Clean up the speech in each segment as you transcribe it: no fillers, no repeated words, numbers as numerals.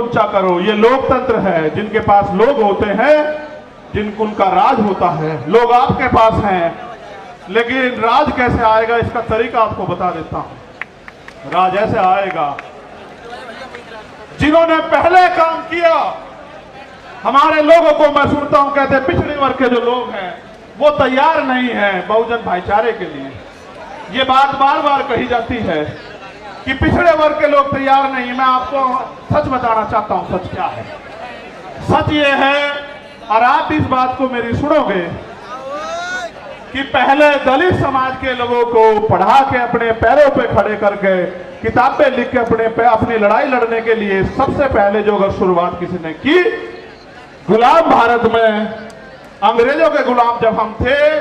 ऊंचा करो। ये लोकतंत्र है, जिनके पास लोग होते हैं, जिनको उनका राज होता है। लोग आपके पास हैं, लेकिन राज कैसे आएगा इसका तरीका आपको बता देता हूं। राज ऐसे आएगा, जिन्होंने पहले काम किया। हमारे लोगों को मैं सुनता हूं कहते हैं पिछड़े वर्ग के जो लोग हैं वो तैयार नहीं है बहुजन भाईचारे के लिए। ये बात बार बार कही जाती है कि पिछड़े वर्ग के लोग तैयार नहीं। मैं आपको सच बताना चाहता हूं, सच क्या है। सच ये है, और आप इस बात को मेरी सुनोगे, कि पहले दलित समाज के लोगों को पढ़ा के अपने पैरों पे खड़े करके किताबें लिख के अपनी लड़ाई लड़ने के लिए सबसे पहले जो अगर शुरुआत किसी ने की, गुलाम भारत में अंग्रेजों के गुलाम जब हम थे,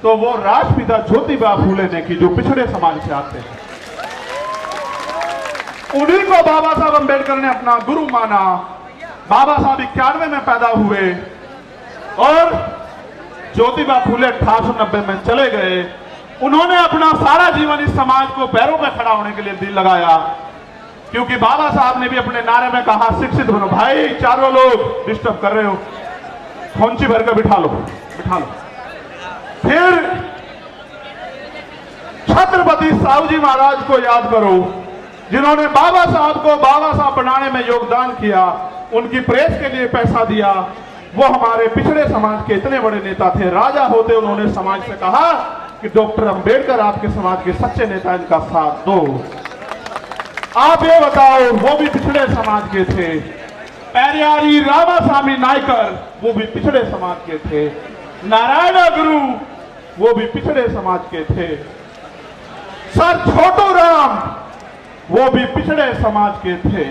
तो वो राष्ट्रपिता ज्योतिबा फूले ने की, जो पिछड़े समाज से आते हैं। उन्हीं को बाबा साहब अंबेडकर ने अपना गुरु माना। बाबा साहब 91 में पैदा हुए और ज्योतिबा फूले 1890 में चले गए। उन्होंने अपना सारा जीवन इस समाज को पैरों पे खड़ा होने के लिए दिल लगाया, क्योंकि बाबा साहब ने भी अपने नारे में कहा शिक्षित बनो। भाई चारों लोग डिस्टर्ब कर रहे हो, खोंची भर कर बिठा लो, बिठा लो। फिर छत्रपति साहू जी महाराज को याद करो, जिन्होंने बाबा साहब को बाबा साहब बनाने में योगदान किया, उनकी प्रेस के लिए पैसा दिया। वो हमारे पिछड़े समाज के इतने बड़े नेता थे। राजा होते उन्होंने समाज से कहा कि डॉक्टर अंबेडकर आपके समाज के सच्चे नेता, इनका साथ दो। आप ये बताओ, वो भी पिछड़े समाज के थे। पेरियारी रामास्वामी नायकर वो भी पिछड़े समाज के थे। नारायण गुरु वो भी पिछड़े समाज के थे। सर छोटू राम वो भी पिछड़े समाज के थे।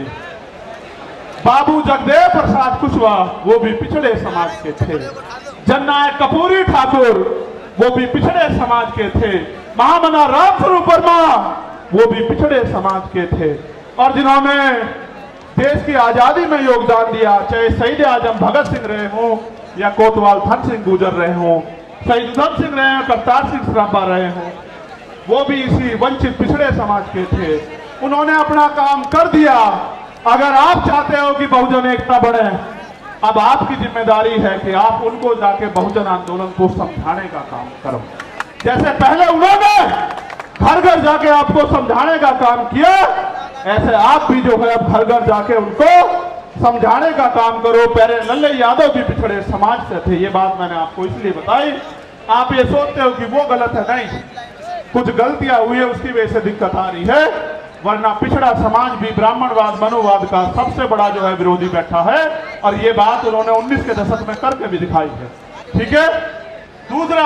बाबू जगदेव प्रसाद कुशवाहा वो भी पिछड़े समाज के थे। जननायक कपूरी ठाकुर वो भी पिछड़े समाज के थे। महामना रामस्वरूप वर्मा वो भी पिछड़े समाज के थे। और जिन्होंने देश की आजादी में योगदान दिया, चाहे शहीद आजम भगत सिंह रहे हों या कोतवाल धन सिंह गुजर रहे हों, शहीद उधम सिंह रहे हों, करतार सिंह सराभा रहे हों, वो भी इसी वंचित पिछड़े समाज के थे। उन्होंने अपना काम कर दिया। अगर आप चाहते हो कि बहुजन एकता बढ़े, अब आपकी जिम्मेदारी है कि आप उनको जाके बहुजन आंदोलन को समझाने का काम करो। जैसे पहले उन्होंने घर घर जाके आपको समझाने का काम किया, ऐसे आप भी जो है अब घर घर जाके उनको समझाने का काम करो। पहले लल्ले यादव भी पिछड़े समाज से थे। ये बात मैंने आपको इसलिए बताई। आप ये सोचते हो कि वो गलत है, नहीं, कुछ गलतियां हुई है, उसकी वजह से दिक्कत आ रही है। वरना पिछड़ा समाज भी ब्राह्मणवाद मनुवाद का सबसे बड़ा जो है विरोधी बैठा है, और ये बात उन्होंने 19 के दशक में करके भी दिखाई है। ठीक है। दूसरा,